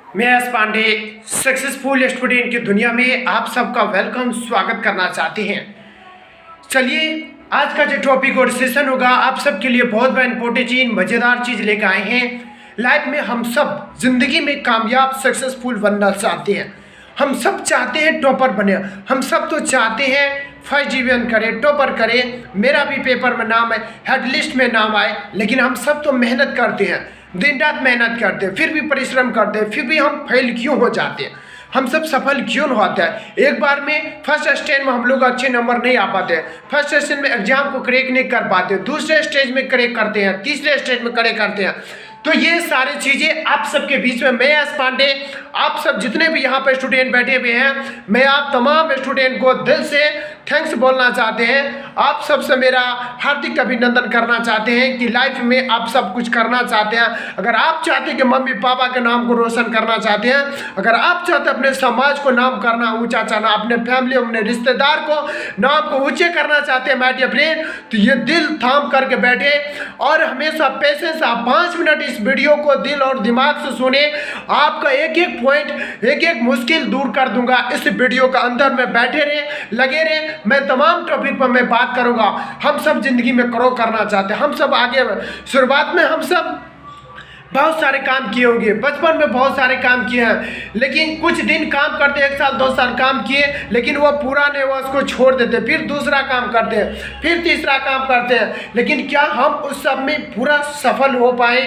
मैं S Pandey successful student की दुनिया में आप सबका वेलकम स्वागत करना चाहते हैं। चलिए आज का जो टॉपिक और सेशन होगा आप सबके लिए बहुत बड़ा इंपॉर्टेंट चीज़ मज़ेदार चीज़ लेकर आए हैं। लाइफ में हम सब जिंदगी में कामयाब सक्सेसफुल बनना चाहते हैं। हम सब चाहते हैं टॉपर बने, हम सब तो चाहते हैं फर्स्ट डिवीजन करे, टॉपर करे, मेरा भी पेपर में नाम है, हेड लिस्ट में नाम आए। लेकिन हम सब तो मेहनत करते हैं, दिन रात मेहनत करते हैं, फिर भी परिश्रम करते हैं, फिर भी हम फेल क्यों हो जाते हैं, हम सब सफल क्यों होते हैं। एक बार में फर्स्ट स्टेज में हम लोग अच्छे नंबर नहीं आ पाते, फर्स्ट स्टेज में एग्जाम को क्रैक नहीं कर पाते, दूसरे स्टेज में क्रैक करते हैं, तीसरे स्टेज में क्रैक करते हैं। तो ये सारी चीज़ें आप सबके बीच में मैं एस पांडे, आप सब जितने भी यहाँ पे स्टूडेंट बैठे हुए हैं, मैं आप तमाम स्टूडेंट को दिल से थैंक्स बोलना चाहते हैं। आप सबसे मेरा हार्दिक अभिनंदन करना चाहते हैं कि लाइफ में आप सब कुछ करना चाहते हैं। अगर आप चाहते हैं कि मम्मी पापा के नाम को रोशन करना चाहते हैं, अगर आप चाहते हैं अपने समाज को नाम करना ऊंचा चाहना, अपने फैमिली अपने रिश्तेदार को नाम को ऊंचे करना चाहते हैं माय डियर फ्रेंड, तो ये दिल थाम करके बैठे और हमेशा पेशेंस आप 5 मिनट इस वीडियो को दिल और दिमाग से सुने। आपका एक एक पॉइंट, एक एक मुश्किल दूर कर दूंगा। इस वीडियो का अंदर में बैठे रहे, लगे रहे, मैं तमाम टॉपिक पर मैं बात करूंगा। हम सब जिंदगी में ग्रो करना चाहते हैं, हम सब आगे शुरुआत में हम सब बहुत सारे काम किए होंगे, बचपन में बहुत सारे काम किए हैं, लेकिन कुछ दिन काम करते, 1 साल 2 साल काम किए, लेकिन वो पूरा नहीं हुआ, उसको छोड़ देते, फिर दूसरा काम करते हैं, फिर तीसरा काम करते हैं। लेकिन क्या हम उस सब में पूरा सफल हो पाए?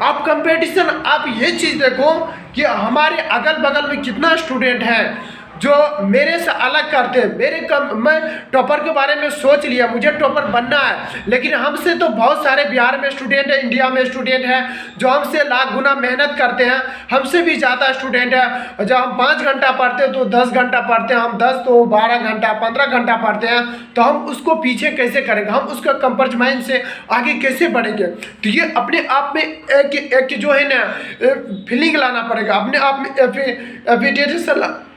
आप कंपटीशन, आप ये चीज़ देखो कि हमारे अगल बगल में कितना स्टूडेंट है जो मेरे से अलग करते हैं। मैं टॉपर के बारे में सोच लिया, मुझे टॉपर बनना है, लेकिन हमसे तो बहुत सारे बिहार में स्टूडेंट है, इंडिया में स्टूडेंट है जो हमसे लाख गुना मेहनत करते हैं, हमसे भी ज़्यादा स्टूडेंट है। जब हम 5 घंटा पढ़ते हैं तो 10 घंटा पढ़ते हैं, हम 10 तो 12 घंटा 15 घंटा पढ़ते हैं, तो हम उसको पीछे कैसे करेंगे, हम उसका कंप्रोमाइज से आगे कैसे बढ़ेंगे? तो ये अपने आप में एक जो है ना फीलिंग लाना पड़ेगा, अपने आप में एविडेंस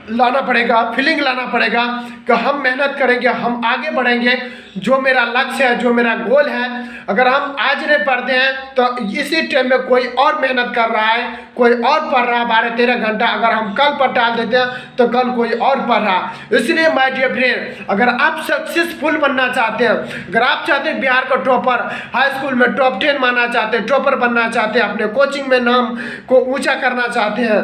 लाना पड़ेगा, फीलिंग लाना पड़ेगा कि हम मेहनत करेंगे, हम आगे बढ़ेंगे। जो मेरा लक्ष्य है, जो मेरा गोल है, अगर हम आज नहीं पढ़ते हैं तो इसी टाइम में कोई और मेहनत कर रहा है, कोई और पढ़ रहा है 12-13 घंटा, अगर हम कल पर टाल देते हैं तो कल कोई और पढ़ रहा। इसलिए माय डियर फ्रेंड, अगर आप सक्सेसफुल बनना चाहते हैं, अगर आप चाहते हैं बिहार का टॉपर, हाई स्कूल में टॉप 10 मानना चाहते हैं, टॉपर बनना चाहते हैं, अपने कोचिंग में नाम को ऊँचा करना चाहते हैं,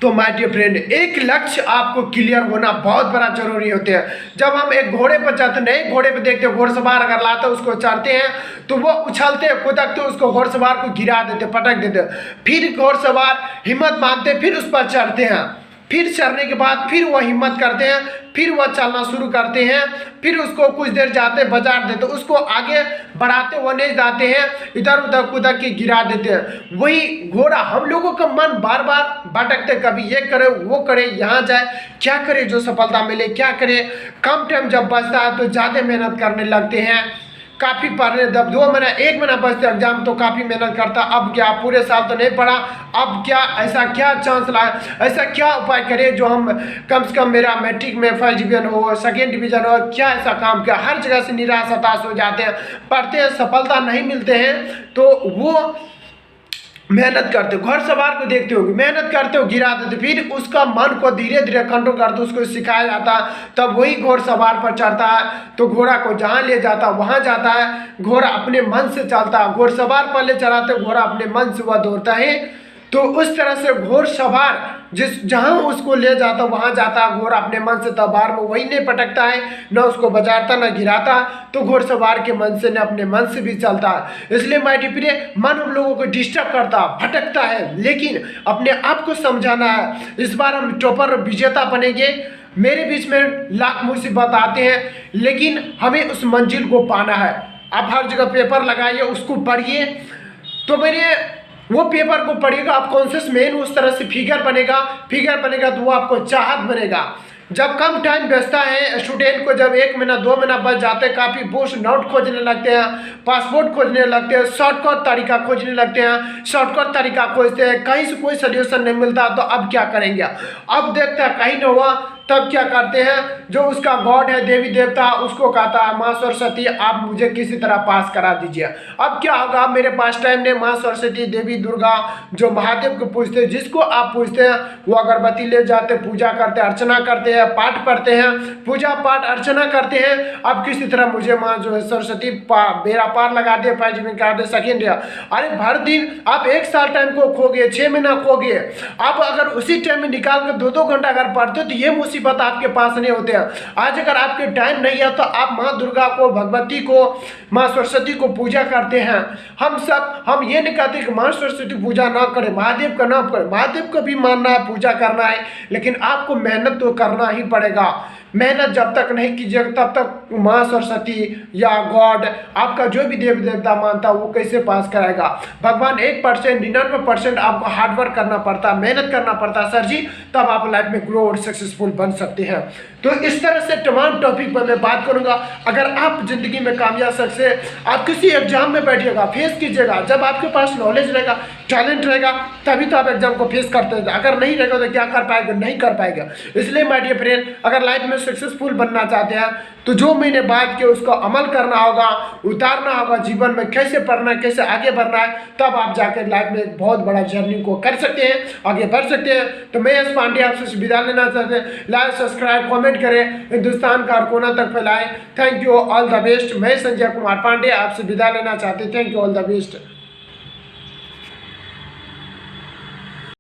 तो माय डियर फ्रेंड एक लक्ष्य आपको क्लियर होना बहुत बड़ा जरूरी होते हैं। जब हम एक घोड़े पर चढ़ते, नए घोड़े पर देखते हैं, घोड़सवार अगर लाते उसको चढ़ते हैं तो वो उछलते कुदकते उसको घोड़सवार को गिरा देते, पटक देते, फिर घोड़सवार हिम्मत मानते, फिर उस पर चढ़ते हैं, फिर चढ़ने के बाद फिर वो हिम्मत करते हैं, फिर वह चलना शुरू करते हैं, फिर उसको कुछ देर जाते बाजार देते, उसको आगे बढ़ाते हुए नहीं जाते हैं, इधर उधर कूदा के गिरा देते हैं। वही घोड़ा, हम लोगों का मन बार बार भटकते, कभी ये करे वो करे, यहाँ जाए, क्या करे जो सफलता मिले, क्या करे। कम टाइम जब बचता है तो ज़्यादा मेहनत करने लगते हैं, काफ़ी पढ़ने, जब 2 महीना 1 महीना बचते एग्जाम तो काफ़ी मेहनत करता, अब क्या पूरे साल तो नहीं पढ़ा, अब क्या ऐसा क्या चांस लाए, ऐसा क्या उपाय करें जो हम कम से कम मेरा मैट्रिक में फर्स्ट डिवीजन हो, सेकेंड डिवीजन हो, क्या ऐसा काम किया। हर जगह से निराश हताश हो जाते हैं, पढ़ते हैं, सफलता नहीं मिलते हैं, तो वो मेहनत करते हो, घोड़सवार को देखते हो, मेहनत करते हो गिरा देते, फिर उसका मन को धीरे धीरे कंट्रोल करते, उसको सिखाया जाता, तब वही घोड़सवार पर चढ़ता है, तो घोड़ा को जहाँ ले जाता वहाँ जाता है। घोड़ा अपने मन से चलता है, घोड़सवार पहले चलाते, घोड़ा अपने मन से वह दौड़ता है। तो उस तरह से घोड़सवार जहाँ उसको ले जाता वहाँ जाता, घोड़ा अपने मन से तबार में वही नहीं पटकता है, न उसको बजाता न गिराता, तो घोड़सवार के मन से न अपने मन से भी चलता है। इसलिए माय डियर फ्रेंड, मन हम लोगों को डिस्टर्ब करता, भटकता है, लेकिन अपने आप को समझाना है। इस बार हम टॉपर विजेता बनेंगे। मेरे बीच में लाख मुसीबत आते हैं, लेकिन हमें उस मंजिल को पाना है। आप हर जगह पेपर लगाइए, उसको पढ़िए, तो मेरे वो पेपर को पढ़िएगा, आप कॉन्शियस मेन उस तरह से फिगर बनेगा तो वो आपको चाहत बनेगा। जब कम टाइम बचता है स्टूडेंट को, जब 1 महीना 2 महीना बच जाते हैं, काफ़ी बुक्स नोट खोजने लगते हैं, पासपोर्ट खोजने लगते हैं, शॉर्टकट तरीका खोजने लगते हैं, शॉर्टकट तरीका खोजते हैं, कहीं से कोई सोल्यूशन नहीं मिलता, तो अब क्या करेंगे? अब देखते हैं कहीं न हुआ तब क्या करते हैं, जो उसका गॉड है, देवी देवता, उसको कहता है माँ सरस्वती आप मुझे किसी तरह पास करा दीजिए। अब क्या होगा, मेरे पास टाइम नहीं, माँ सरस्वती, देवी दुर्गा, जो महादेव को पूजते हैं, जिसको आप पूजते हैं, वो अगरबत्ती ले जाते, पूजा करते, अर्चना करते हैं, पाठ पढ़ते हैं, पूजा पाठ अर्चना करते हैं। अब किसी तरह मुझे माँ जो है सरस्वती बेड़ा पार लगा दे, पैज में कर दे, सेकेंड। अरे भर दिन आप 1 साल टाइम को खो गए, 6 महीना खो गए। आप अगर उसी टाइम में निकाल कर 2-2 घंटा अगर पढ़ते हो तो ये मुसीबत आपके पास नहीं होते हैं। आज अगर आपके टाइम नहीं है तो आप माँ दुर्गा को, भगवती को, माँ सरस्वती को पूजा करते हैं। हम ये नहीं कहते कि माँ सरस्वती पूजा ना करें, महादेव का ना करें, महादेव को भी मानना है, पूजा करना है, लेकिन आपको मेहनत तो करना ही पड़ेगा। मेहनत जब तक नहीं कीजिएगा तब तक माँ सरस्वती या गॉड, आपका जो भी देवी देवता मानता है, वो कैसे पास कराएगा। भगवान 1%, 99% आपको हार्डवर्क करना पड़ता है, मेहनत करना पड़ता है सर जी, तब आप लाइफ में ग्रो और सक्सेसफुल बन सकते हैं। तो इस तरह से तमाम टॉपिक पर मैं बात करूंगा। अगर आप जिंदगी में कामयाब सक्सेस, आप किसी एग्जाम में बैठिएगा, फेस कीजिएगा, जब आपके पास नॉलेज रहेगा, टैलेंट रहेगा, तभी तो आप एग्जाम को फेस करते हैं। अगर नहीं रहेगा तो क्या कर पाएगा, नहीं कर पाएगा। इसलिए माय डियर फ्रेंड, अगर लाइफ में सक्सेसफुल बनना चाहते हैं तो जो मैंने बात की उसको अमल करना होगा, उतारना होगा जीवन में, कैसे पढ़ना है, कैसे आगे बढ़ना है, तब आप जाकर लाइफ में एक बहुत बड़ा जर्नी को कर सकते हैं, आगे बढ़ सकते हैं। तो मैं यश पांडे आपसे विदा लेना चाहते हैं। लाइक, सब्सक्राइब, कमेंट करें, हिंदुस्तान का हर कोना तक फैलाएं। Thank you, all the best. मैं संजय कुमार पांडे आपसे विदा लेना चाहते हैं। Thank you, all the best.